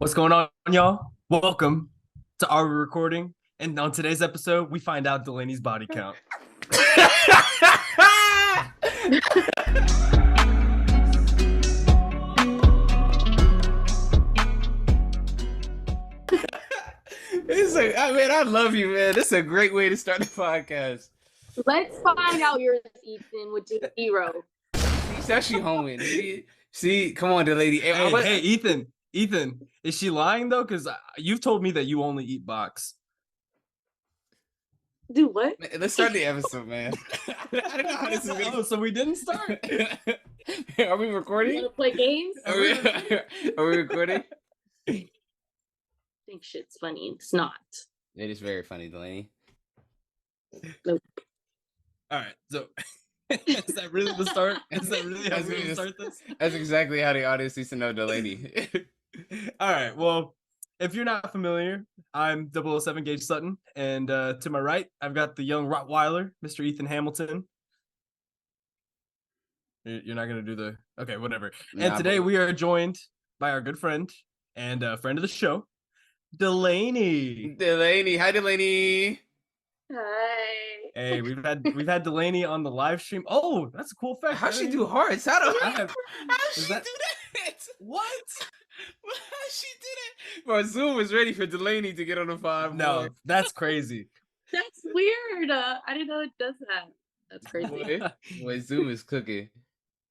What's going on, y'all? Welcome to Are We Recording? And on today's episode, we find out Delaney's body count. I love you, man. This is a great way to start the podcast. Let's find out yours, Ethan, with zero. She's actually homing. See, come on, the lady. Hey, Ethan, is she lying though? Because you've told me that you only eat box. Do what? Let's start the episode, man. I don't know how this is going. Oh, so we didn't start. Are we recording? You want to play games? Are we recording? I think shit's funny. It's not. It is very funny, Delaney. Nope. All right, so is that really the start? Is that really how we're going to start this? That's exactly how the audience needs to know Delaney. All right, well, if you're not familiar, I'm 007 Gage Sutton, and to my right, I've got the young Rottweiler, Mr. Ethan Hamilton. You're not going to do the... Okay, whatever. And today we are joined by our good friend and friend of the show, Delaney. Delaney. Hi, Delaney. Hi. Hey, we've had Delaney on the live stream. Oh, that's a cool fact. How'd she do hearts? How'd she do that? What? How'd she do that? Bro, Zoom was ready for Delaney to get on the 5. No, that's crazy. That's weird. I didn't know it does that. That's crazy. Boy, Zoom is cooking.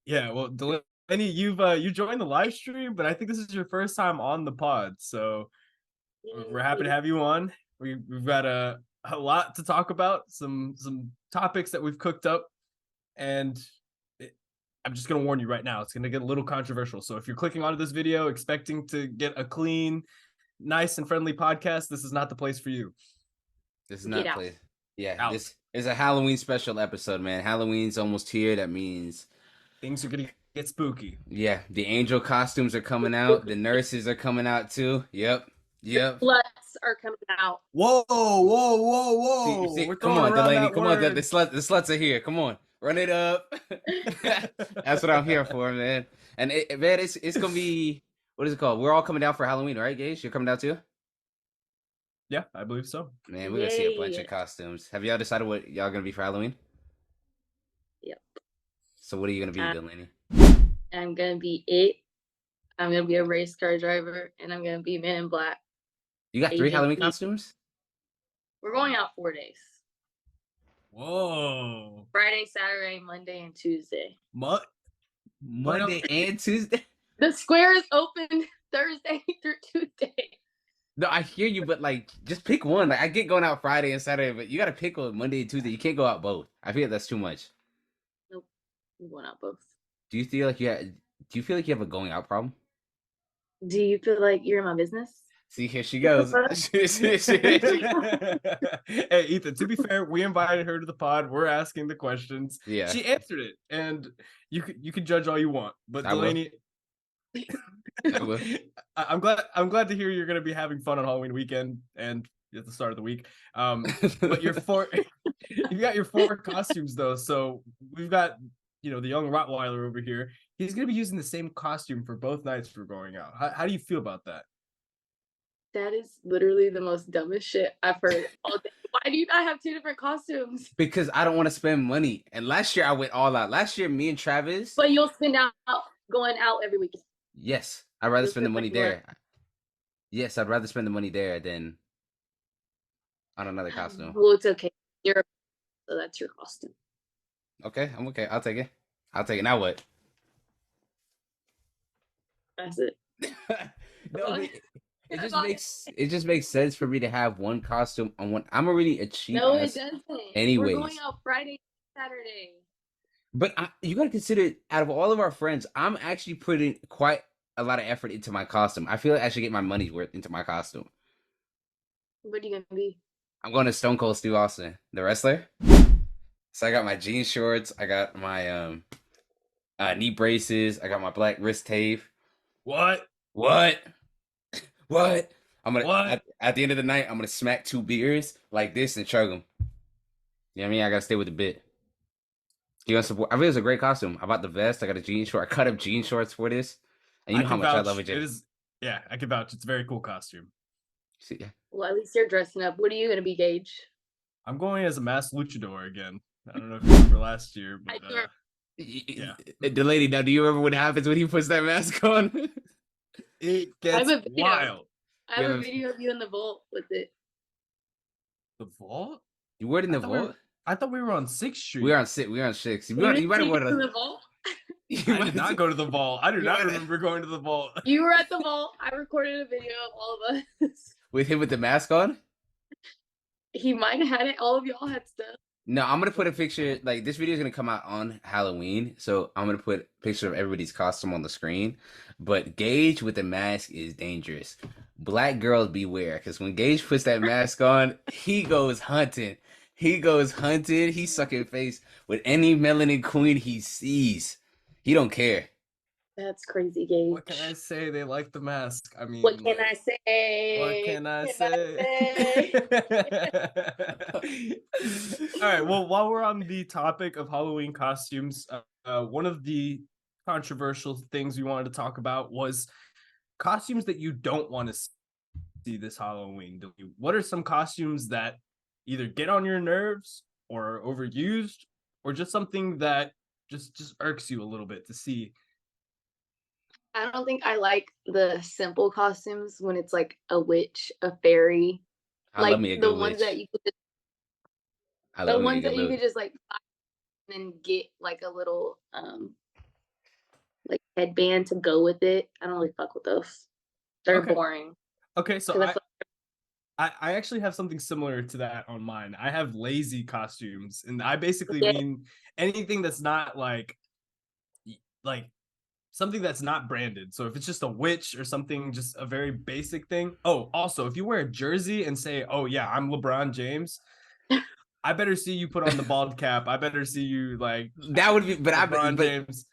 Yeah, well, Delaney, you joined the live stream, but I think this is your first time on the pod, so we're happy to have you on. We've got a lot to talk about, some topics that we've cooked up, and I'm just gonna warn you right now, it's gonna get a little controversial. So if you're clicking onto this video expecting to get a clean, nice and friendly podcast, this is not the place for you. This is not the place. Yeah, Out. This is a Halloween special episode, man. Halloween's almost here. That means things are gonna get spooky. Yeah, the angel costumes are coming out. The nurses are coming out too. Yep. The sluts are coming out. Whoa! See, come on, Delaney. Come on, the sluts are here. Come on, run it up. That's what I'm here for, man. And man, it's gonna be, what is it called? We're all coming down for Halloween, right, Gage? You're coming down too? Yeah, I believe so. Man, we're gonna see a bunch of costumes. Have y'all decided what y'all gonna be for Halloween? Yep. So what are you gonna be, Delaney? I'm gonna be it. I'm gonna be a race car driver, and I'm gonna be Man in Black. You got 3 Halloween costumes? We're going out 4 days. Whoa. Friday, Saturday, Monday, and Tuesday. Monday and Tuesday? The square is open Thursday through Tuesday. No, I hear you, but like, just pick one. Like, I get going out Friday and Saturday, but you gotta pick on Monday and Tuesday. You can't go out both. I feel like that's too much. Nope, I'm going out both. Do you feel like you have a going out problem? Do you feel like you're in my business? See, here she goes. Hey, Ethan, to be fair, we invited her to the pod. We're asking the questions. Yeah. She answered it, and you can judge all you want. But Delaney, I'm glad to hear you're going to be having fun on Halloween weekend and at the start of the week. But you got your 4 costumes though. So we've got, the young Rottweiler over here. He's going to be using the same costume for both nights we're going out. How do you feel about that? That is literally the most dumbest shit I've heard all day. Why do you not have 2 different costumes? Because I don't want to spend money. And last year I went all out. Last year, me and Travis. But you'll spend out going out every weekend. Yes, I'd rather spend the money there. Yes, I'd rather spend the money there than on another costume. Well, it's okay. So that's your costume. Okay, I'm okay. I'll take it. Now what? That's it. No, it just makes sense for me to have one costume on one. I'm already a cheap. No, it doesn't. Anyways, we're going out Friday, Saturday. But you gotta consider, out of all of our friends, I'm actually putting quite a lot of effort into my costume. I feel like I should get my money's worth into my costume. What are you gonna be? I'm going to Stone Cold Steve Austin, the wrestler. So I got my jean shorts. I got my knee braces. I got my black wrist tape. What? I'm gonna at the end of the night, I'm gonna smack 2 beers like this and chug them. You know what I mean? I gotta stay with the bit. You want support? I think it's a great costume. I bought the vest. I got a jean short. I cut up jean shorts for this. And you know how much I love it. It Yeah, I can vouch. It's a very cool costume. See, Well, at least you're dressing up. What are you gonna be, Gage? I'm going as a masked luchador again. I don't know if you remember last year, but yeah. Delaney, now do you remember what happens when he puts that mask on? It I have gets a video. wild. I have a video of you in the vault with it. The vault? You were in the vault? I thought we were on 6th Street. We are on 6th. We are on 6th. You You might have didn't went in the vault. I did not go to the vault. I do not remember going to the vault. You were at the vault. I recorded a video of all of us. With him with the mask on? He might have had it. All of y'all had stuff. No, I'm gonna put a picture. Like this video is gonna come out on Halloween, so I'm gonna put a picture of everybody's costume on the screen. But Gage with the mask is dangerous. Black girls beware, because when Gage puts that mask on, he goes hunting. He goes hunting. He's sucking face with any melanin queen he sees. He don't care. That's crazy, Gage. What can I say? They like the mask. I mean, what can I say? What can I say? All right. Well, while we're on the topic of Halloween costumes, one of the controversial things we wanted to talk about was costumes that you don't want to see this Halloween. What are some costumes that either get on your nerves or are overused, or just something that just irks you a little bit to see? I don't think I like the simple costumes when it's like a witch, a fairy. I like love me a the good ones witch. that you could just, I the love me a ones good that you witch. could just like and get like a little like headband to go with it. I don't really fuck with those. They're Okay. boring. Okay, so 'Cause I actually have something similar to that on mine. I have lazy costumes, and I basically Yeah. mean anything that's not like something that's not branded. So if it's just a witch or something, just a very basic thing. Oh, also, if you wear a jersey and say, "Oh yeah, I'm LeBron James," I better see you put on the bald cap. I better see you like That would be, but LeBron James.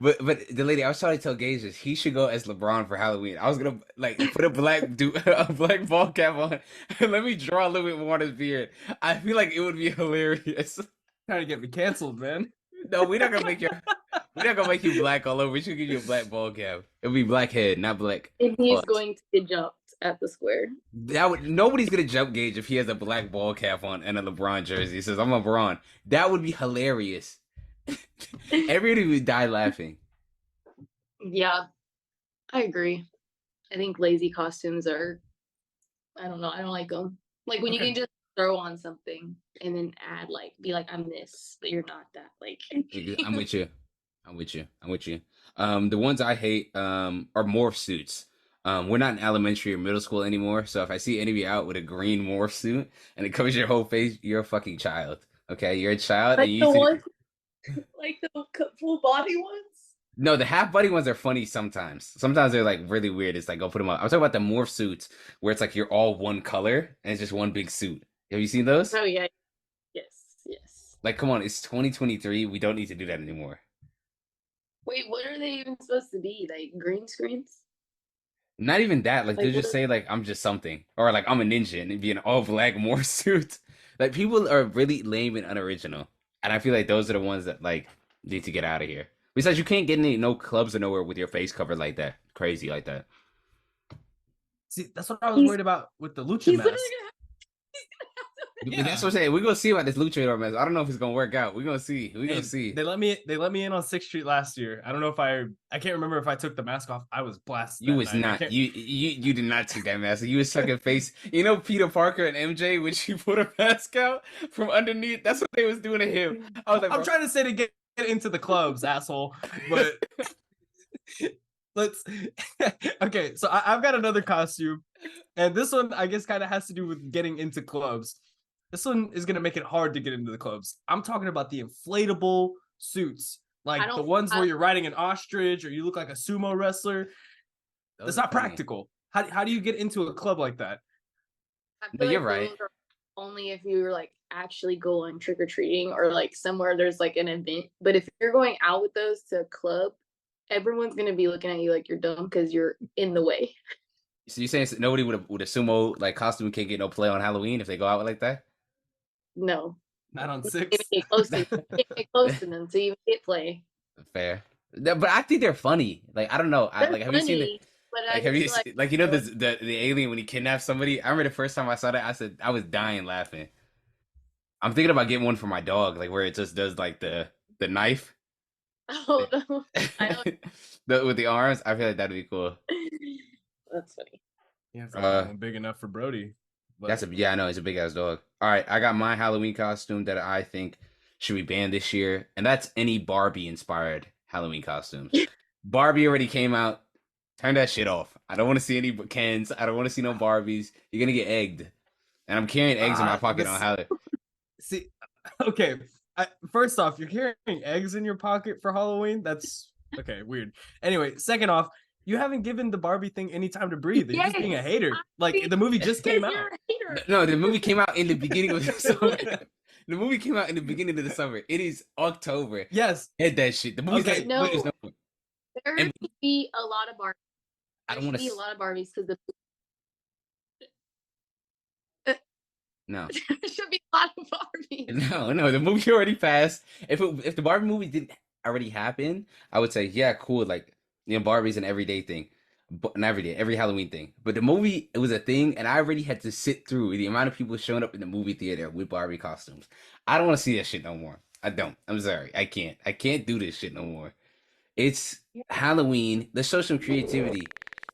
But the lady, I was trying to tell Gage this. He should go as LeBron for Halloween. I was gonna like put a black a black ball cap on and let me draw a little bit more on his beard. I feel like it would be hilarious. Trying to get me canceled, man. No, we're not gonna make you black all over. We should give you a black ball cap. It'll be black head, not black. and he's butt. going to get jumped at the square. Nobody's gonna jump Gage if he has a black ball cap on and a LeBron jersey. He says, "I'm LeBron." That would be hilarious. Everybody would die laughing. Yeah, I agree. I think lazy costumes are, I don't know, I don't like them. Like when you Okay. can just throw on something and then add like, be like, I'm this, but you're not that. Like, I'm with you. The ones I hate are morph suits. We're not in elementary or middle school anymore, so if I see anybody out with a green morph suit and it covers your whole face, you're a fucking child. Okay, you're a child, like and the ones, like the full body ones. No, the half body ones are funny sometimes. Sometimes they're like really weird. It's like, go put them up. I'm talking about the morph suits where it's like you're all one color and it's just one big suit. Have you seen those? Oh yeah, yes. Like, come on, it's 2023. We don't need to do that anymore. Wait, what are they even supposed to be? Like green screens? Not even that. Like, Like, they'll just what say like I'm just something, or like I'm a ninja and it'd be an all black morph suit. Like, people are really lame and unoriginal, and I feel like those are the ones that like need to get out of here. Besides, you can't get no clubs or nowhere with your face covered like that, crazy like that. See, that's what I was worried about with the lucha He's mask. literally Yeah. That's what I'm saying. We're gonna see about this luchador mess. I don't know if it's gonna work out. We're gonna see. They let me in on 6th Street last year. I don't know if I can't remember if I took the mask off. I was blasted. You was not. You did not take that mask. You was sucking face. You know Peter Parker and MJ when she put her mask out from underneath. That's what they was doing to him. I was like, I'm trying to say to get into the clubs, asshole. But let's. Okay, so I've got another costume, and this one I guess kind of has to do with getting into clubs. This one is gonna make it hard to get into the clubs. I'm talking about the inflatable suits, like the ones where you're riding an ostrich or you look like a sumo wrestler. That's not practical. How do you get into a club like that? No, you're right. Only if you were like actually going trick or treating or like somewhere there's like an event. But if you're going out with those to a club, everyone's gonna be looking at you like you're dumb because you're in the way. So you're saying nobody with a sumo like costume can't get no play on Halloween if they go out like that? No, not on 6th. Get close to them to even get play. Fair, but I think they're funny. Like, I don't know. Have you seen it? but I Like, have you just like seen, like, you know, the alien when he kidnaps somebody? I remember the first time I saw that, I said I was dying laughing. I'm thinking about getting one for my dog, like where it just does like the knife oh no, I don't. with the arms. I feel like that'd be cool. That's funny. You have to Uh, find one big enough for Brody. that's But yeah, I know it's a big ass dog. All right, I got my Halloween costume that I think should be banned this year, and that's any Barbie inspired Halloween costumes. Barbie already came out. Turn that shit off. I don't want to see any Kens. I don't want to see no Barbies. You're gonna get egged, and I'm carrying eggs in my pocket on Halloween. see, okay. First off, you're carrying eggs in your pocket for Halloween. That's okay, weird. Anyway, second off, you haven't given the Barbie thing any time to breathe. You're just being a Yes, hater. Like the movie just came out. You're a hater. No, the movie came out in the beginning of the summer. The movie came out in the beginning of the summer. It is October. Yes. Head that shit. The movie's Okay, like, No. there's no point. There And- should be a lot of Barbies. I There don't want should be a to. lot of Barbies because the No, there should be a lot of Barbies. no. The movie already passed. If the Barbie movie didn't already happen, I would say yeah, cool. Like Barbie's an everyday thing, but not every day, every Halloween thing. But the movie, it was a thing, and I already had to sit through the amount of people showing up in the movie theater with Barbie costumes. I don't want to see that shit no more. I don't. I'm sorry. I can't. I can't do this shit no more. It's Halloween. Let's show some creativity.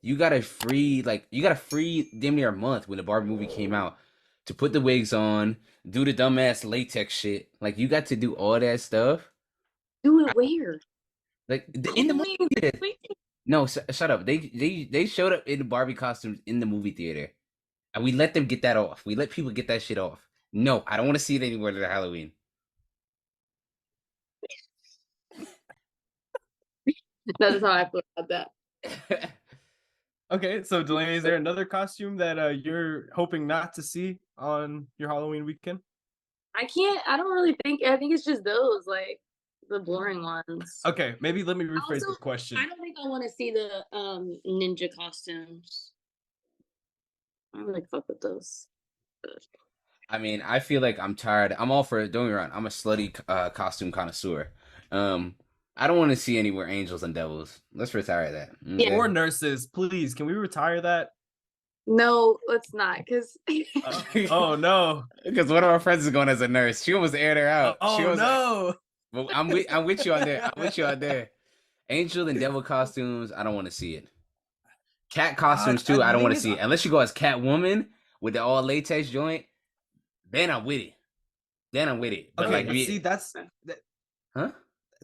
You got a free damn near a month when the Barbie movie came out to put the wigs on, do the dumbass latex shit. Like you got to do all that stuff. Do it where? Like in the movie theater. No, shut up. They showed up in the Barbie costumes in the movie theater, and we let them get that off. We let people get that shit off. No, I don't want to see it anywhere to Halloween. That's how I feel about that. Okay, so Delaney, is there another costume that you're hoping not to see on your Halloween weekend? I don't really think. I think it's just those like the boring ones. Okay, maybe let me rephrase Also, the question. I don't think I want to see the ninja costumes. I don't really fuck with those. I mean, I feel like I'm tired. I'm all for doing around. I'm a slutty costume connoisseur. I don't want to see anywhere angels and devils. Let's retire that. Okay? Yeah. Or nurses, please. Can we retire that? No, let's not, because Oh no! Because one of our friends is going as a nurse. She almost aired her out. She Oh was no! well, I'm with you on there. I'm with you on there. Angel and devil costumes, I don't want to see it. Cat costumes too, I don't want to see it. Unless you go as Catwoman with the all latex joint, then I'm with it. But Okay, like, but see, huh?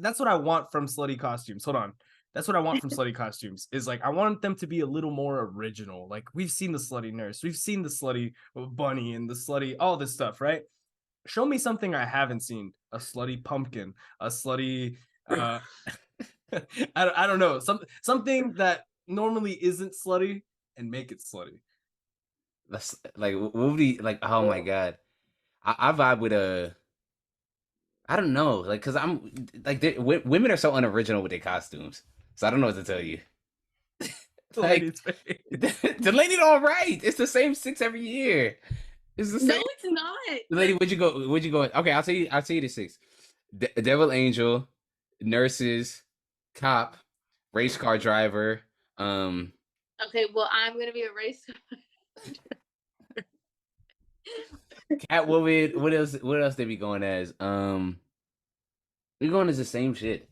That's what I want from slutty costumes. Hold on. That's what I want from slutty costumes. Is like I want them to be a little more original. Like we've seen the slutty nurse, we've seen the slutty bunny, and the slutty all this stuff, right? Show me something I haven't seen. A slutty pumpkin, a slutty. I don't know. Something that normally isn't slutty and make it slutty. That's like movie. Like, oh my god, I vibe with a. I don't know, like, cause I'm like, women are so unoriginal with their costumes, so I don't know what to tell you. Like, the lady, all right. It's the same 6 every year. It's the same. no, it's not. Lady, where'd you go? Where'd you go? Okay, I'll tell you. I'll tell you the 6. Devil Angel, nurses, cop, race car driver. Okay, well, I'm gonna be a race. Catwoman. What else? What else they be going as? We going as the same shit.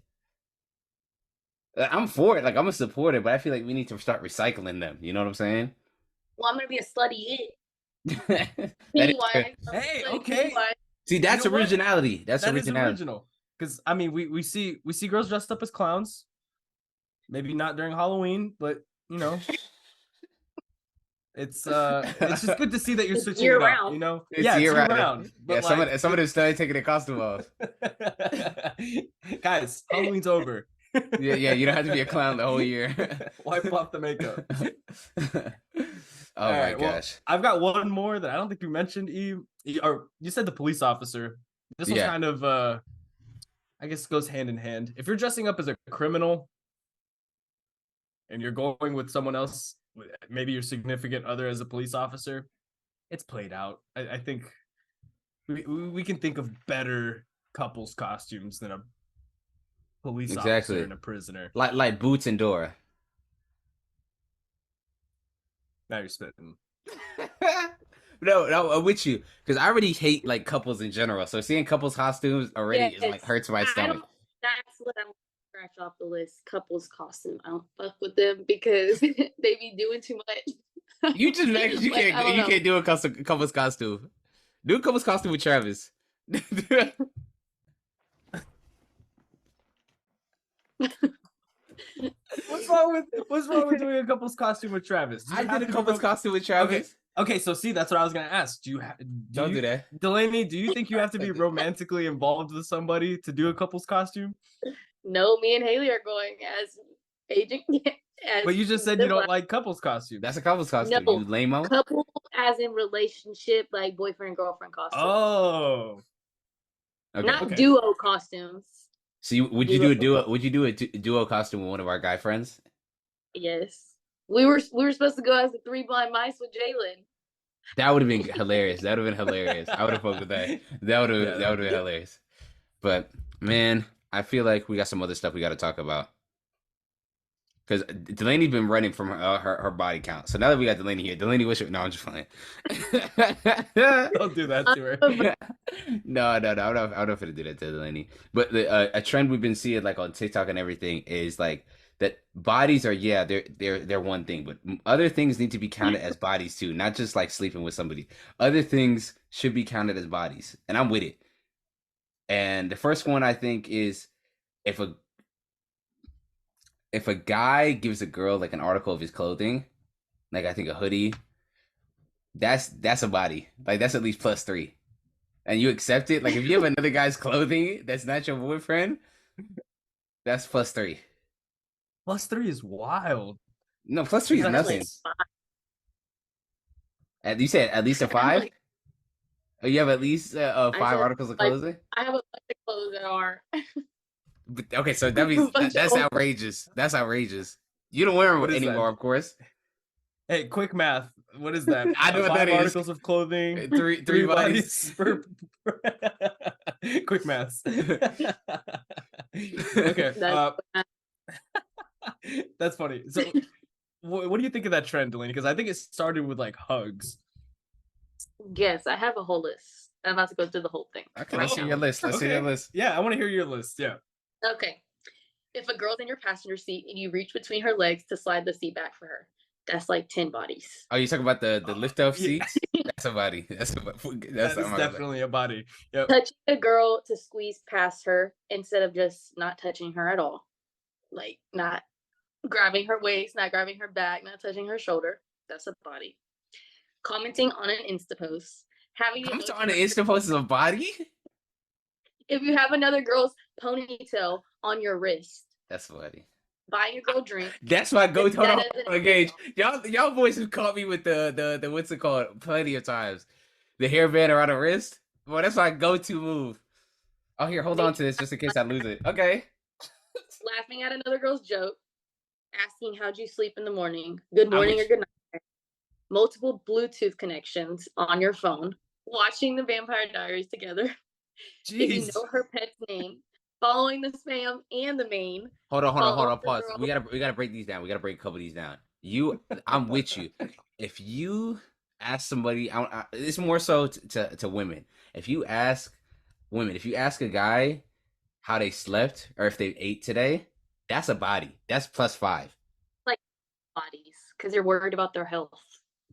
I'm for it. Like I'm a supporter, but I feel like we need to start recycling them. You know what I'm saying? Well, I'm gonna be a slutty it. That is fair. Pennywise. Hey, okay. See, that's You know what? originality. That's That is originality. original. Because I mean, we see girls dressed up as clowns. Maybe not during Halloween, but you know, it's just good to see that you're It's switching year it up. round. You know, It's yeah, year it's round. But Yeah, like, some of them started taking their costume off. guys, Halloween's over. Yeah, you don't have to be a clown the whole year. Wipe off the makeup. Oh All my right, well, gosh. I've got one more that I don't think you mentioned. Or you said the police officer. This was Yeah. kind of I guess goes hand in hand. If you're dressing up as a criminal and you're going with someone else, maybe your significant other as a police officer, it's played out. I think we can think of better couples costumes than a police officer Exactly. and a prisoner. Like Boots and Dora. Now you're spitting. No, I'm with you because I already hate like couples in general. So seeing couples costumes already is like Yes, hurts my I stomach. don't. That's what I'm scratch off the list. Couples costume. I don't fuck with them because they be doing too much. You just like you Like, I can't don't you know. can't do a couples costume. Do a couples costume with Travis. What's wrong with doing a couple's costume with Travis? Do you I have did a to be couples costume with Travis. Okay, so see, that's what I was gonna ask. Don't do that. Delaney, do you think you have to be romantically involved with somebody to do a couple's costume? No, me and Haley are going as agent. As But you just said you don't like couples costumes. That's a couples costume. No, You lame-o. couple as in relationship, like boyfriend girlfriend costume. Oh. Okay. Not okay. duo costumes. So would you do a duo? Would you do a duo costume with one of our guy friends? Yes, we were supposed to go as the three blind mice with Jalen. That would have been hilarious. That would have been hilarious. I would have fucked with that. That would have been hilarious. But man, I feel like we got some other stuff we got to talk about. Because Delaney's been running from her body count. So now that we got Delaney here, Delaney, wish it. No, I'm just playing. Don't do that to her. No. I don't know if it'll do that to Delaney. But a trend we've been seeing like on TikTok and everything is like that bodies are they're one thing, but other things need to be counted as bodies too, not just like sleeping with somebody. Other things should be counted as bodies, and I'm with it. And the first one I think is if a guy gives a girl like an article of his clothing, like I think a hoodie, that's a body. Like that's at least +3. And you accept it. Like if you have another guy's clothing that's not your boyfriend, that's +3. +3 is wild. No, +3 is nothing. You said at least a 5? Like, Oh, you have at least 5 articles of clothing? I have a bunch of clothes that are. But, okay, so that means that's outrageous. That's outrageous. You don't wear them anymore, of course. Hey, quick math. What is that? I know what 5 that is. articles of clothing. Three bodies. Quick maths. Okay. That's funny. So, what do you think of that trend, Delaney? Because I think it started with like hugs. Yes, I have a whole list. I'm about to go through the whole thing. Okay, let's see your list. Let's see your list. Yeah, I want to hear your list. Yeah. Okay. If a girl's in your passenger seat and you reach between her legs to slide the seat back for her, that's like 10 bodies. Oh, you talking about the lift off seats? That's a body. That's definitely a body. Yep. Touching a girl to squeeze past her instead of just not touching her at all. Like not grabbing her waist, not grabbing her back, not touching her shoulder. That's a body. Commenting on an Insta post. Commenting on an Insta post is a body? If you have another girl's ponytail on your wrist. That's funny. Buying a girl drink. That's my go-to. Hold on, Gage. Y'all boys have caught me with the what's it called plenty of times. The hairband around the wrist. Well, that's my go-to move. Oh, here, hold on to this just in case I lose it. Okay. Laughing at another girl's joke. Asking how'd you sleep in the morning. Good morning or good night. Multiple Bluetooth connections on your phone. Watching the Vampire Diaries together. Jeez. If you know her pet's name. Following the spam and the main. Hold on. Pause. We gotta break these down. We gotta break a couple of these down. I'm with you. If you ask somebody, it's more so to women. If you ask a guy how they slept or if they ate today, that's a body. That's +5. Like bodies, because you're worried about their health.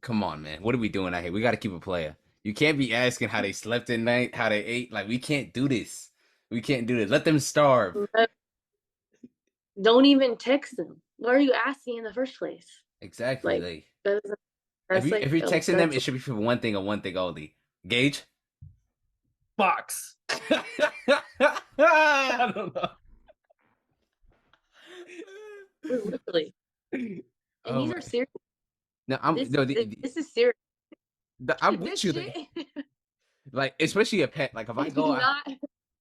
Come on, man. What are we doing out here? We gotta keep a player. You can't be asking how they slept at night, how they ate. Like we can't do this. We can't do this. Let them starve. Don't even text them. What are you asking in the first place? Exactly. If you're texting them, it should be for one thing and one thing only. Gage? Box. I don't know. Literally. And these are serious. No, this is serious. I'm with you. Like, especially a pet. Like,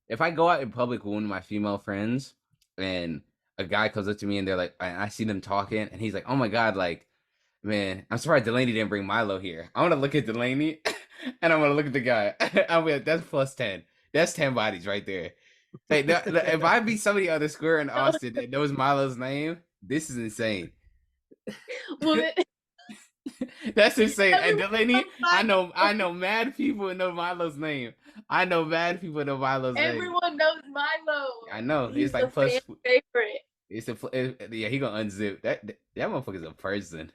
if I go out in public with one of my female friends and a guy comes up to me and they're like, I see them talking and he's like, oh my God, like, man, I'm surprised Delaney didn't bring Milo here. I want to look at Delaney and I'm going to look at the guy. I'm like, that's +10. That's 10 bodies right there. Like, if I be somebody on the square in Austin that knows Milo's name, this is insane. Well, That's insane. And Everyone Delaney, knows I know mad people know Milo's name. I know mad people know Milo's name. Everyone knows Milo. I know. He's It's like a plus. fan favorite. It's yeah. He gonna unzip that motherfucker's a person.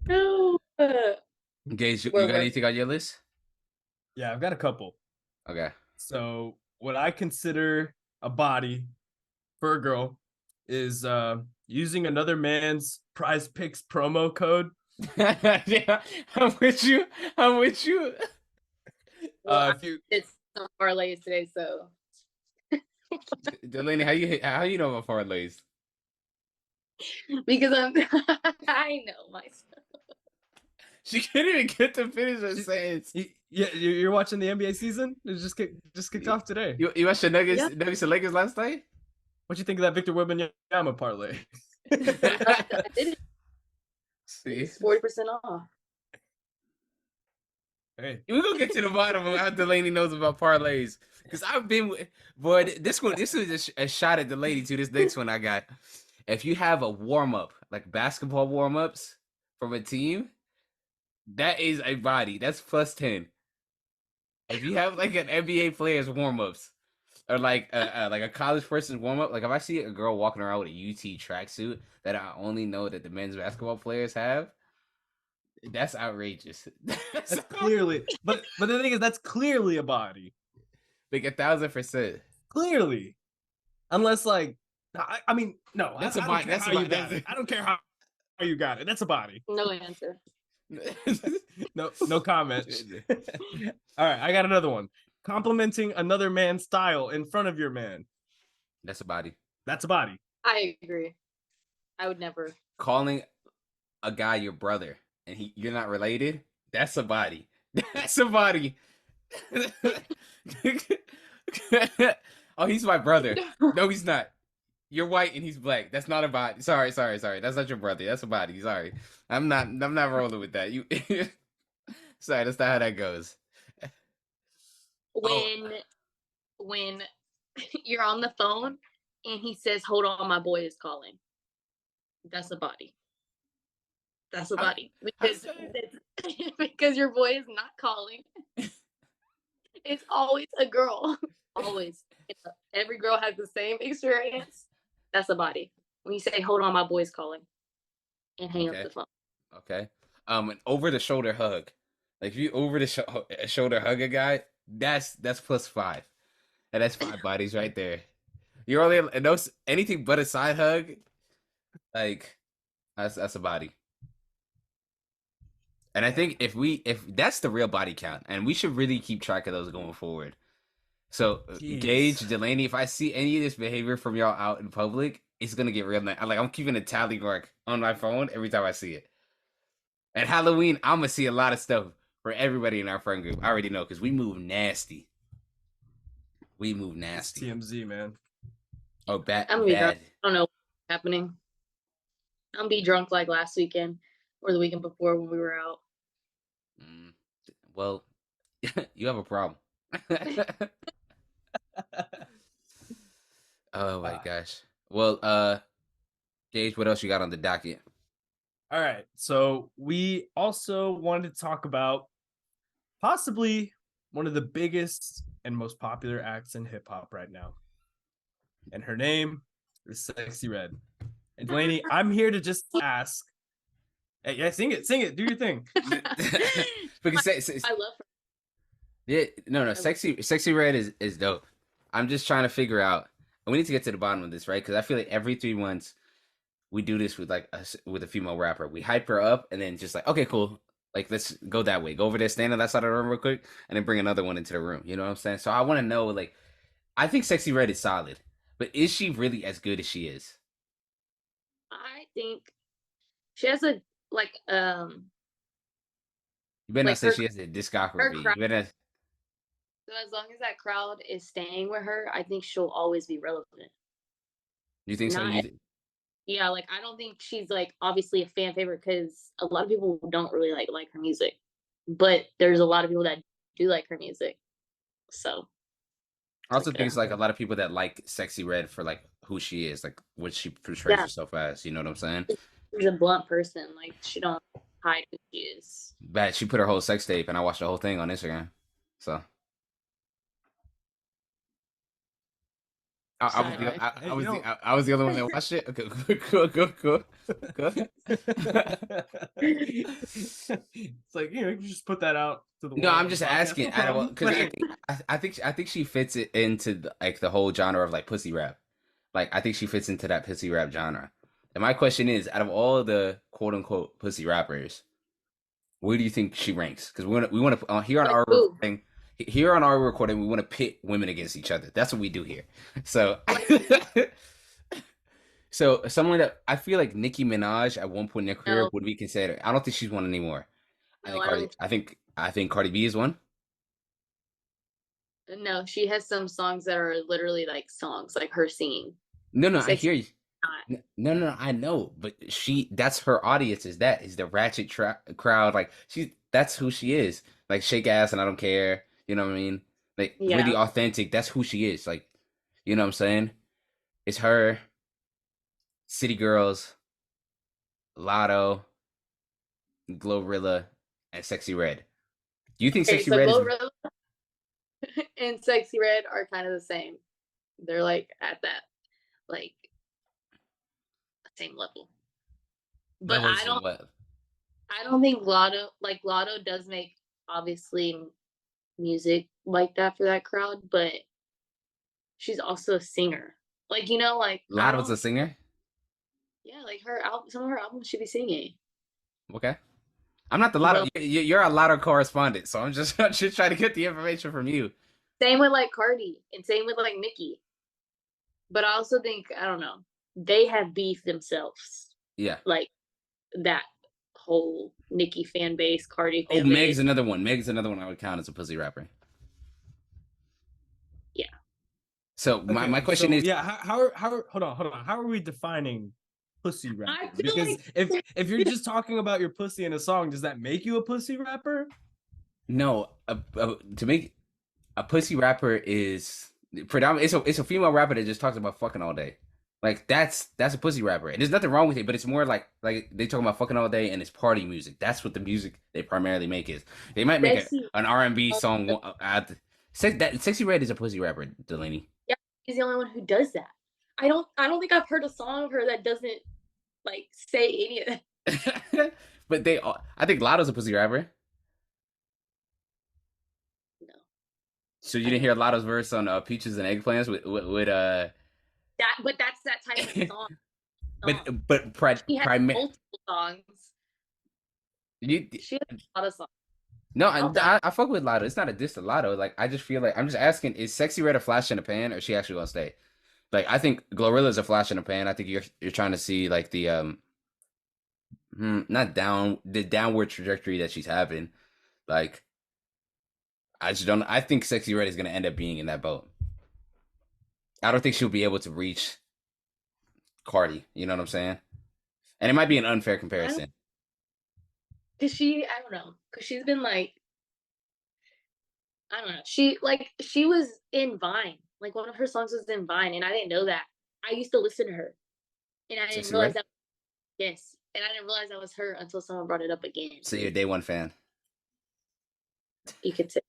No. Gage, you Where got was anything on your list? Yeah, I've got a couple. Okay. So what I consider a body for a girl is using another man's prize picks promo code. Yeah, I'm with you. I'm with you. Well, If you it's some parlays today, so Delaney, how you know about parlays? because I know myself. She can't even get to finish her sentence. yeah, you're watching the NBA season? It just kicked off today. You watched the Nuggets, Yeah. Nuggets and Lakers last night? What you think of that Victor Wembanyama parlay? I did it. See, It's 40% off. Hey, we're gonna get to the bottom of how Delaney knows about parlays. Because I've been with boy, this is a shot at Delaney too. This next one I got. If you have a warm-up, like basketball warm-ups from a team, that is a body. That's plus 10. If you have like an NBA player's warm-ups, or like a college person's warm-up, like if I see a girl walking around with a UT tracksuit that I only know that the men's basketball players have, that's outrageous. that's clearly, but the thing is, that's clearly a body. Like 1,000%. Clearly, unless like, I mean, no, That's I a don't body. care That's how a you body. got it. I don't care how you got it. That's a body. No answer. No comment. All right, I got another one. Complimenting another man's style in front of your man. That's a body. That's a body. I agree. I would never. Calling a guy your brother and you're not related, that's a body. That's a body. Oh, he's my brother. No, he's not. You're white and he's black. That's not a body. Sorry. That's not your brother. That's a body. Sorry. I'm not rolling with that. You sorry, that's not how that goes. When you're on the phone and he says, "Hold on, my boy is calling." That's a body. That's a body because your boy is not calling. It's always a girl. Always. Every girl has the same experience. That's a body. When you say, "Hold on, my boy's calling," and hang up the phone. Okay. An over the shoulder hug. Like if you over the shoulder hug a guy, that's plus 5. And that's 5 bodies right there. You're only anything but a side hug. Like that's a body. And I think if that's the real body count, and we should really keep track of those going forward. So Jeez. Gage, Delaney, if I see any of this behavior from y'all out in public, it's gonna get real nice. I'm keeping a tally mark on my phone every time I see it. At Halloween, I'm gonna see a lot of stuff for everybody in our friend group. I already know because we move nasty. We move nasty. It's TMZ, man. Oh, bad. I'm gonna be drunk. I don't know what's happening. I'm gonna be drunk like last weekend or the weekend before when we were out. Well, you have a problem. Oh my gosh. Well, Gage, what else you got on the docket? All right. So we also wanted to talk about possibly one of the biggest and most popular acts in hip hop right now. And her name is Sexy Red. And Delaney, I'm here to just ask. Hey, yeah, sing it, do your thing. Because I love her. Yeah, no, sexy red is dope. I'm just trying to figure out, and we need to get to the bottom of this, right? Because I feel like every 3 months we do this with with a female rapper. We hype her up, and then just like, okay, cool, like let's go that way, go over there, stand on that side of the room real quick, and then bring another one into the room. You know what I'm saying? So I want to know, like, I think Sexy Red is solid, but is she really as good as she is? I think she has a You better like not say she has a discography. You better. So as long as that crowd is staying with her, I think she'll always be relevant. You think so? Yeah, like I don't think she's like obviously a fan favorite because a lot of people don't really like her music, but there's a lot of people that do like her music. So I also think it's like a lot of people that like Sexy Red for like who she is, like what she portrays herself as. You know what I'm saying? she's a blunt person. Like she don't hide who she is. Bad. She put her whole sex tape, and I watched the whole thing on Instagram. So I was Sidebar. Hey, you know, I was the only one that watched it. Okay, cool. it's like, you can just put that out to the No, world I'm on the just podcast, asking. no I don't problem. because I think she fits it into like the whole genre of like pussy rap. Like I think she fits into that pussy rap genre. And my question is, out of all the quote unquote pussy rappers, where do you think she ranks? Because we want to here on Like our who? recording, we want to pit women against each other. That's what we do here. So, so someone that I feel like Nicki Minaj at one point in her career No, would be considered. I don't think she's one anymore. no, I don't. I think Cardi B is one. No, she has some songs that are literally like songs, like her singing. No, I Sexy hear you. not. No, I know, but that's her audience. Is the ratchet crowd? Like that's who she is. Like shake ass and I don't care. You know what I mean? Like really Yeah. authentic. That's who she is. Like, you know what I'm saying? It's her, City Girls, Lotto, Glorilla, and Sexy Red. Do you think Okay, Sexy so Red is? Glorilla and Sexy Red are kind of the same. They're like at that like same level. But That was what? I don't think Lotto does make obviously music like that for that crowd, but she's also a singer. Like like I Lotto's a don't singer. yeah, like her album some of her albums should be singing. Okay. I'm not the Lotto. But You're a Lotto correspondent, so I'm just I'm just trying to get the information from you. same with like Cardi and same with like Nicki. But I also think I don't know, they have beef themselves. Yeah. Like that whole Nicki fan base, Cardi Oh, fan Meg's base. another one. Meg's another one I would count as a pussy rapper. Yeah. So Okay, my question so is, yeah, hold on. How are we defining pussy I rapper? feel Because like if you're just talking about your pussy in a song, does that make you a pussy rapper? no, to make a pussy rapper is predominantly it's a female rapper that just talks about fucking all day. Like that's a pussy rapper. And there's nothing wrong with it, but it's more like they talk about fucking all day and it's party music. That's what the music they primarily make is. They might make Sexy. an R&B song that Sexy Red is a pussy rapper, Delaney. Yeah, he's the only one who does that. I don't think I've heard a song of her that doesn't like say any of that. But I think Lotto's a pussy rapper. No. So you didn't hear Lotto's verse on Peaches and Eggplants with But that's that type of song. but She has multiple songs. you She has a lot of songs. no I fuck with Lotto. It's not a diss to Lotto. Like I just feel like I'm just asking, is Sexy Red a flash in the pan or is she actually gonna stay? Like I think Glorilla's a flash in the pan. I think you're trying to see like the not down the downward trajectory that she's having. Like I just don't. I think Sexy Red is gonna end up being in that boat. I don't think she'll be able to reach Cardi. You know what I'm saying? And it might be an unfair comparison. Cause I don't know, cause she's been like, I don't know. She was in Vine. Like one of her songs was in Vine, and I didn't know that. I used to listen to her, and I didn't Sexy realize Red. that. Yes, and I didn't realize that was her until someone brought it up again. So you're a day one fan. You could say.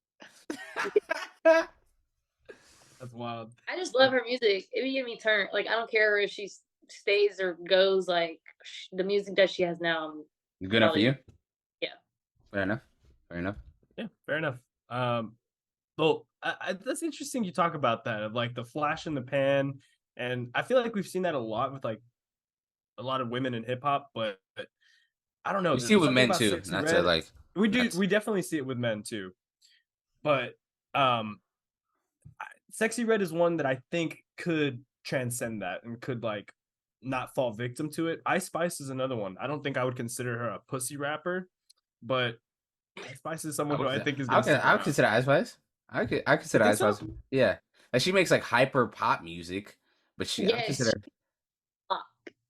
That's wild. I just love her music. It would get me turned. Like I don't care if she stays or goes. Like the music that she has now. Good enough for you? Yeah. Fair enough. Fair enough. Yeah, fair enough. Well, that's interesting. You talk about that of like the flash in the pan, and I feel like we've seen that a lot with like a lot of women in hip hop, but I don't know. We see it with men too. Sexy Not Red, to like. we do. We definitely see it with men too, but Sexy Red is one that I think could transcend that and could like not fall victim to it. Ice Spice is another one. I don't think I would consider her a pussy rapper, but Ice Spice is someone who I think is going to. I would consider Ice Spice. I consider Ice Spice. So? Yeah, like she makes like hyper pop music, but I consider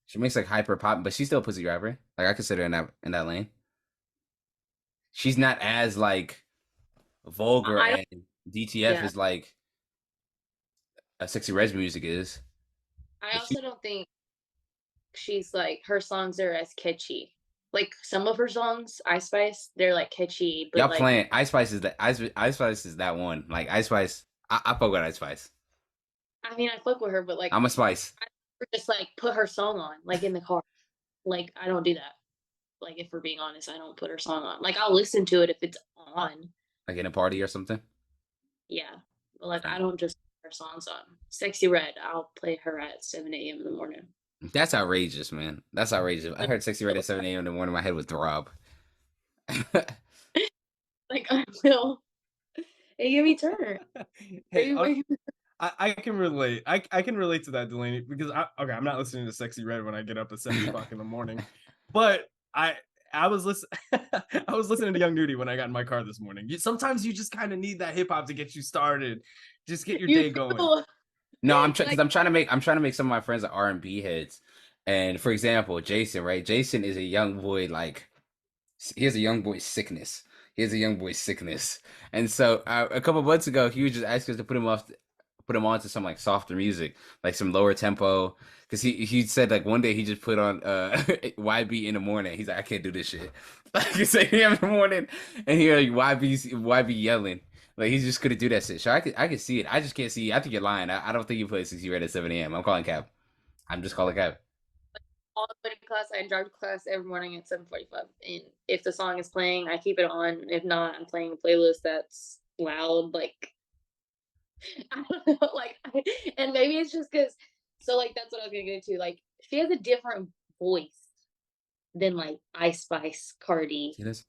she makes like hyper pop, but she's still a pussy rapper. Like I consider her in that lane. She's not as like vulgar and DTF is like a Sexy Red's music is. I also don't think she's like her songs are as catchy. Like some of her songs, Ice Spice, they're like catchy, but Y'all like playing Ice Spice is that Ice Spice is that one. Like Ice Spice, I fuck with Ice Spice. I mean I fuck with her, but like I'm a Spice. I just like put her song on, like in the car. Like I don't do that. Like if we're being honest, I don't put her song on. Like I'll listen to it if it's on. Like in a party or something. Yeah. But like Okay. I don't just put her songs on. Sexy Red, I'll play her at 7 a.m. in the morning. That's outrageous, man. That's outrageous. I Like, heard Sexy Red at 7 a.m. in the morning. My head would throb. like I will. Hey, give me turn. Hey, Hey, I can relate. I can relate to that, Delaney, because I'm not listening to Sexy Red when I get up at 7 o'clock in the morning, but I was listening I was listening to Young Nudie when I got in my car this morning. Sometimes you just kind of need that hip hop to get you started, just get your you day going. feel No, because like I'm trying to make some of my friends R&B heads. And for example, Jason, right? Jason is a young boy. Like he has a young boy sickness. He has a young boy sickness. And so a couple months ago, he was just asking us to put him on to some like softer music, like some lower tempo. Because he said like one day he just put on YB in the morning. He's like, I can't do this shit. Like it's 8 a.m. in the morning, and he like YB yelling. Like he's just gonna do that shit. So I could see it. I just can't see. I think you're lying. I don't think you play 60 Red at 7 a.m. I'm calling cab. I'm just calling cab. all the way to class. I drive to class every morning at 7:45, and if the song is playing, I keep it on. If not, I'm playing a playlist that's loud. Like I don't know, like, and maybe it's just because. So like that's what I was gonna get into. Like she has a different voice than like Ice Spice, Cardi, See this?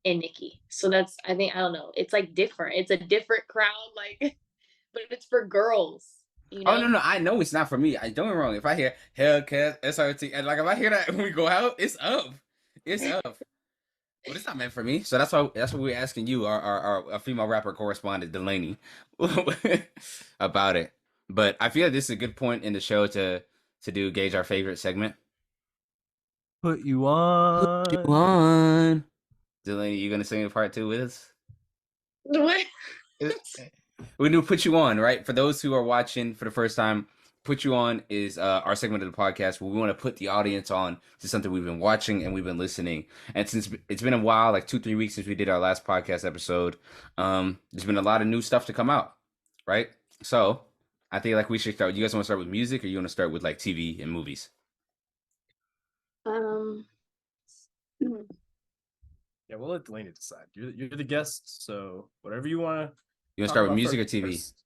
and Nicki. So that's I don't know. It's like different. It's a different crowd. Like, but it's for girls. You Oh no, know. no, I know it's not for me. I don't get me wrong. If I hear Hellcat, SRT, and like if I hear that when we go out, it's up. It's up. But it's not meant for me. So that's why we're asking you, our female rapper correspondent Delaney, about it. But I feel like this is a good point in the show to do Gauge our favorite segment. Put you on. One. Delaney, you gonna sing a part two with us? What? We do Put You On, right? For those who are watching for the first time, Put You On is our segment of the podcast where we want to put the audience on to something we've been watching and we've been listening. And since it's been a while, like 2-3 weeks since we did our last podcast episode, there's been a lot of new stuff to come out, right? So I think like we should start. You guys want to start with music, or you want to start with like TV and movies? Um. Yeah, we'll let Delaney decide. You're the guest, so whatever you want to You want to talk start with about music or TV? first.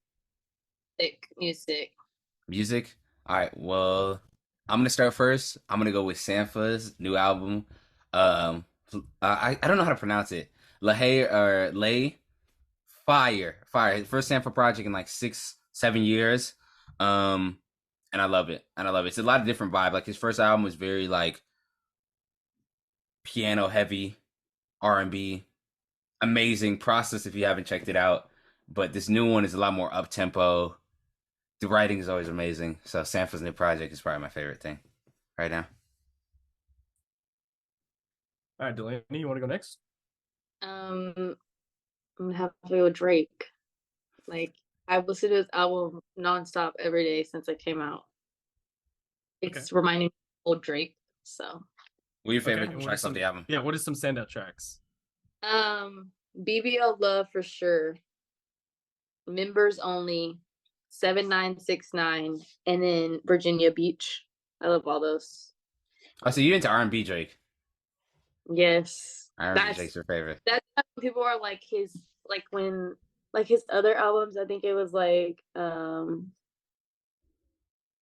Music. Music. All right. Well, I'm gonna start first. I'm gonna go with Sampha's new album. I don't know how to pronounce it. Lahay or Lay. Fire. First Sampha project in like 6-7 years. And I love it. It's a lot of different vibe. Like his first album was very like piano heavy, R&B. Amazing process if you haven't checked it out. But this new one is a lot more up tempo. The writing is always amazing. So Sampha's new project is probably my favorite thing right now. All right, Delaney, you want to go next? I'm gonna have to go with Drake. Like I've listened to his album nonstop every day since it came out. It's reminding me of old Drake. So What are your favorite and tracks off the album? Yeah, what are some standout tracks? BBL Love for sure. Members Only, 7969, and then Virginia Beach. I love all those. Oh, so you into R&B Drake? Yes. R&B Drake's your favorite. That's how people are like his like when like his other albums, I think it was like I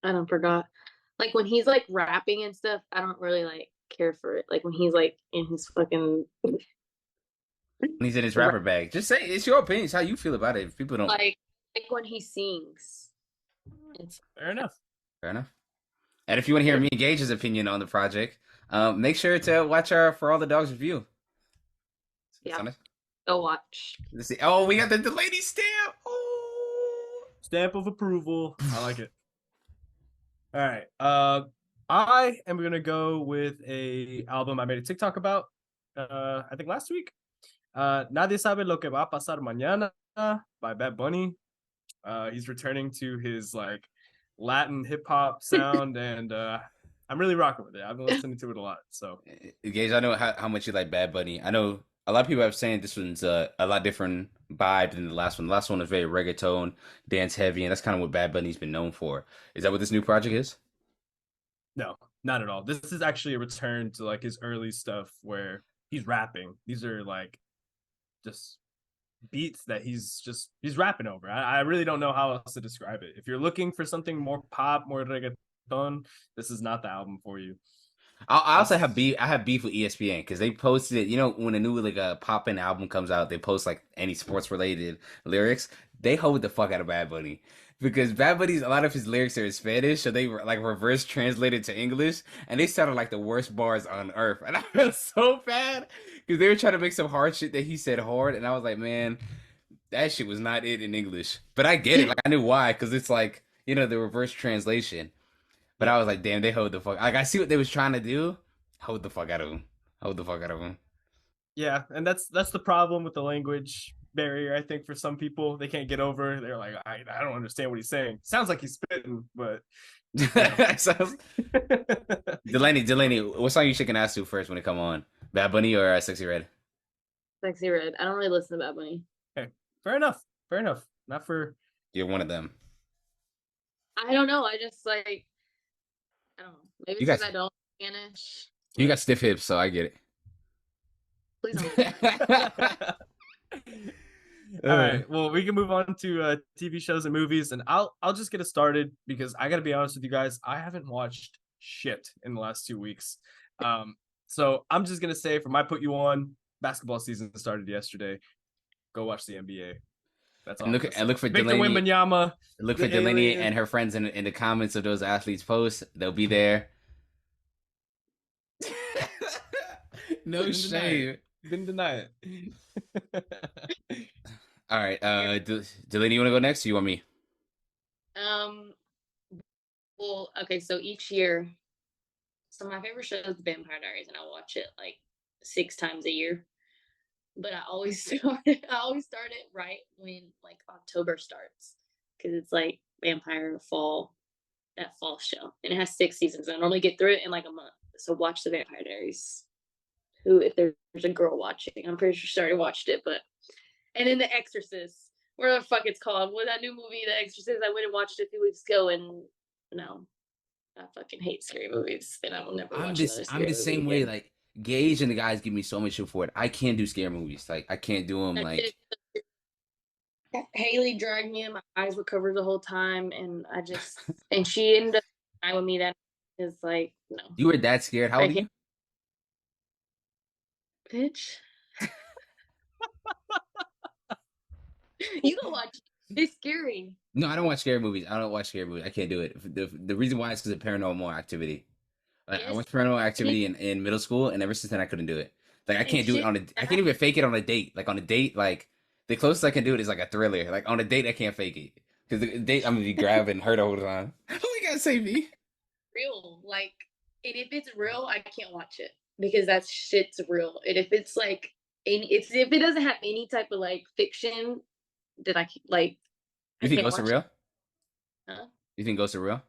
don't forgot. Like when he's like rapping and stuff, I don't really like care for it. Like when he's like in his fucking When he's in his rapper bag. Just say it's your opinion. It's how you feel about it. If people don't like when he sings. It's Fair enough. And if you want to hear me and Gage's opinion on the project, make sure to watch our For All the Dogs review. Yeah. Go watch. Let's see. Oh, we got the Delaney stamp. Oh. Stamp of approval. I like it. All right. I am gonna go with a album I made a TikTok about. I think last week. Nadie sabe lo que va a pasar mañana by Bad Bunny. He's returning to his like Latin hip hop sound, and I'm really rocking with it. I've been listening to it a lot. So Gage, I know how much you like Bad Bunny. I know a lot of people have saying this one's a lot different vibe than the last one. The last one was very reggaeton, dance heavy, and that's kind of what Bad Bunny's been known for. Is that what this new project is? no, not at all. This is actually a return to like his early stuff where he's rapping. These are like just beats that he's rapping over. I really don't know how else to describe it. If you're looking for something more pop, more reggaeton, this is not the album for you. I also This have beef. I have beef with ESPN because they posted it. You know, when a new like a pop in album comes out, they post like any sports related lyrics. They hold the fuck out of Bad Bunny because Bad Bunny's a lot of his lyrics are in Spanish, so they were like reverse translated to English, and they sounded like the worst bars on earth. And I felt so bad because they were trying to make some hard shit that he said hard, and I was like, man, that shit was not it in English. But I get it. Like I knew why because it's like the reverse translation. But I yeah. was like, damn, they hold the fuck. Like I see what they was trying to do. Hold the fuck out of him. Hold the fuck out of him. Yeah, and that's the problem with the language barrier. I think for some people they can't get over. They're like, I don't understand what he's saying. Sounds like he's spitting, but you know. Sounds... Delaney, what song you shaking ass to first when it come on? Bad Bunny or Sexy Red? Sexy Red. I don't really listen to Bad Bunny. Okay, fair enough. Fair enough. Not for You're one of them. I don't know. I just like I don't know. Maybe You it's because got I don't speak Spanish. you got stiff hips, so I get Please don't. it. All right. Well, we can move on to TV shows and movies, and I'll just get us started because I got to be honest with you guys. I haven't watched shit in the last 2 weeks. So I'm just gonna say, for my put you on, basketball season started yesterday. Go watch the NBA. That's all. And look for Victor Delaney. Wembanyama. Look The for Delaney alien. and her friends in the comments of those athletes' posts. They'll be there. No Didn't deny shame. it. Didn't deny it. All right. Delaney, you want to go next? Or you want me? Um. Well, okay. So each year, so my favorite show is The Vampire Diaries, and I watch it like 6 times a year. But I always start it right when like October starts because it's like vampire fall, that fall show, and it has 6 seasons. I normally get through it in like a month. So watch The Vampire Diaries. Who, if there's a girl watching, I'm pretty sure she already watched it. But and then The Exorcist, where the fuck it's called, with that new movie, The Exorcist. I went and watched it a few weeks ago, and no, I fucking hate scary movies, and I will never watch another I'm scary the movie same way. again. Like Gage and the guys give me so much shit for it. I can't do scary movies. Like I can't do them. That shit Like Haley dragged me in. My eyes were covered the whole time, and and she ended up crying with me. That is like, no, you were that scared. How I old are can't, you? bitch. You don't watch it. It's scary. No, I don't watch scary movies. I don't watch scary movies. I can't do it. The reason why is because of Paranormal Activity. Like I Yes, watched Paranormal and Activity in middle school, and ever since then I couldn't do it. Like I can't do it shit. on a. I can't even fake it on a date. Like on a date, like the closest I can do it is like a thriller. Like on a date, I can't fake it because the date I'm gonna be grabbing her the whole time. Oh my god, save me! Real, like, and if it's real, I can't watch it because that shit's real. And if it's like, if it doesn't have any type of like fiction, then I You think can't ghosts are watch it. real? Huh? You think ghosts are real?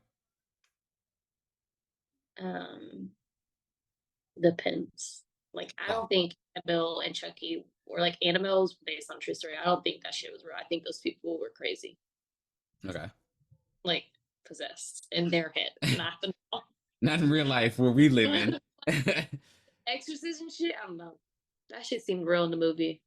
Um, Depends. Like, I Oh, don't think Annabelle and Chucky were like Annabelle's based on true story. I don't think that shit was real. I think those people were crazy, okay. like possessed in their head, not the Not in real life where we live in. exorcism shit. I don't know. That shit seemed real in the movie.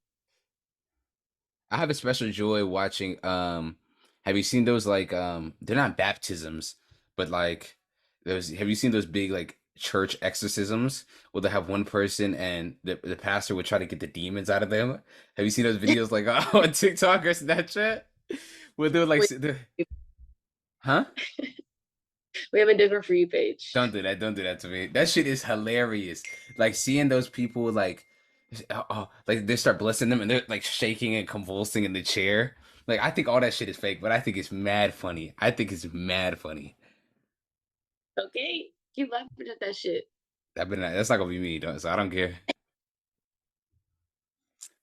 I have a special joy watching have you seen those like they're not baptisms, but like those have you seen those big like church exorcisms where they have one person and the pastor would try to get the demons out of them? Have you seen those videos like on TikTok or Snapchat? Where they're like Wait, huh? we have a different for you page. Don't do that. Don't do that to me. That shit is hilarious. Like seeing those people like they start blessing them and they're like shaking and convulsing in the chair. Like I think all that shit is fake, but I think it's mad funny. I think it's mad funny. Okay, keep laughing at that shit. That's not gonna be me, though, so I don't care.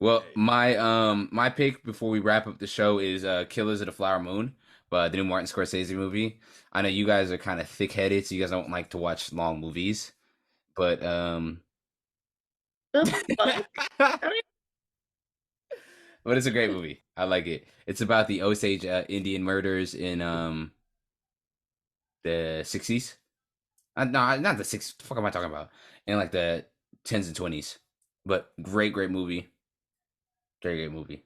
Well, my pick before we wrap up the show is Killers of the Flower Moon the new Martin Scorsese movie. I know you guys are kind of thick-headed, so you guys don't like to watch long movies, but The fuck? but it's a great movie. I like it. It's about the Osage Indian murders in the 60s. No, not the 60s. What the fuck am I talking about? In like the 10s and 20s. But great movie. Very great movie.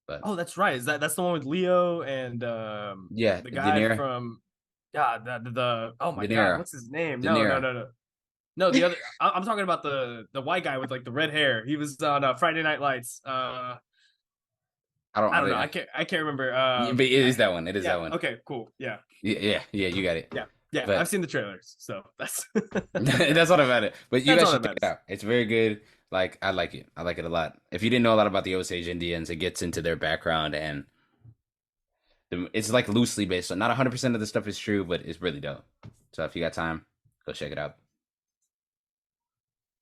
But Oh, that's right. That's the one with Leo and yeah, the De guy Niro. from the oh my De god, Niro. what's his name? De No, Niro. no, the other. I'm talking about the white guy with like the red hair. He was on Friday Night Lights. I I don't know. I can't remember. Yeah, but it is that one. It is yeah, that one. okay, cool. Yeah, Yeah, you got it. yeah. But I've seen the trailers, so that's that's all about it. But you That's guys all should that check it out. It's very good. Like I like it. I like it a lot. If you didn't know a lot about the Osage Indians, it gets into their background and it's like loosely based. So not 100% of the stuff is true, but it's really dope. So if you got time, go check it out.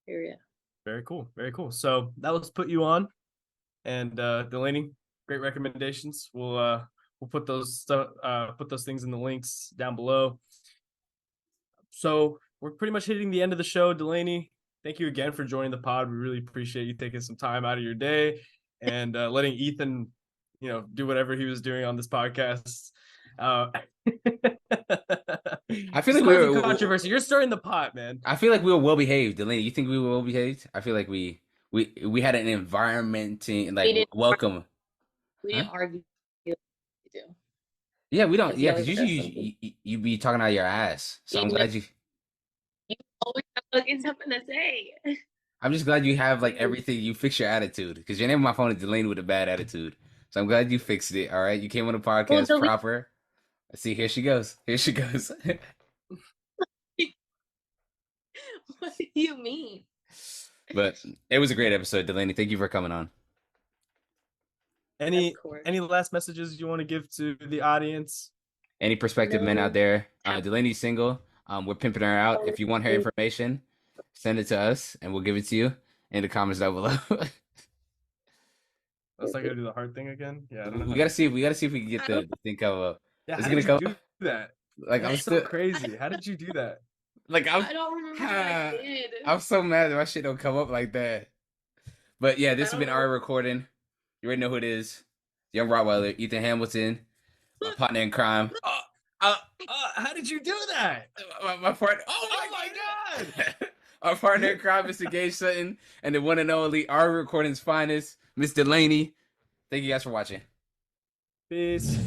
Period. very cool. Very cool. So that was Put You On, and Delaney, great recommendations. We'll put those things in the links down below. So we're pretty much hitting the end of the show. Delaney, thank you again for joining the pod. We really appreciate you taking some time out of your day and letting Ethan, do whatever he was doing on this podcast. I feel like we're controversy. You're stirring the pot, man. I feel like we were well behaved, Delaney. You think we were well behaved? I feel like we had an environment like welcome. We didn't argue. We do. Yeah, we don't. Yeah, because He always usually you be talking out of your ass. So I'm glad you. You always have fucking something to say. I'm just glad you have like everything. You fix your attitude because your name on my phone is Delaney with a bad attitude. So I'm glad you fixed it. All right, you came on the podcast proper. See, here she goes. Here she goes. What do you mean? But it was a great episode, Delaney. Thank you for coming on. Any last messages you want to give to the audience? Any prospective men out there? Delaney's single. We're pimping her out. If you want her information, send it to us, and we'll give it to you in the comments down below. That's not gonna do the hard thing again. Yeah, I don't know. We gotta see if we can get the thing come up. Yeah, it's how gonna did come. you do that? Like That's I'm so still crazy. How did you do that? Like I don't remember what I did. I'm so mad that my shit don't come up like that. But yeah, this has been our recording. You already know who it is. Young Rottweiler, Ethan Hamilton, my partner in crime. How did you do that? My partner. Oh my god! Our partner in crime, Mr. Gage Sutton, and the one and only our recording's finest, Miss Delaney. Thank you guys for watching. Peace.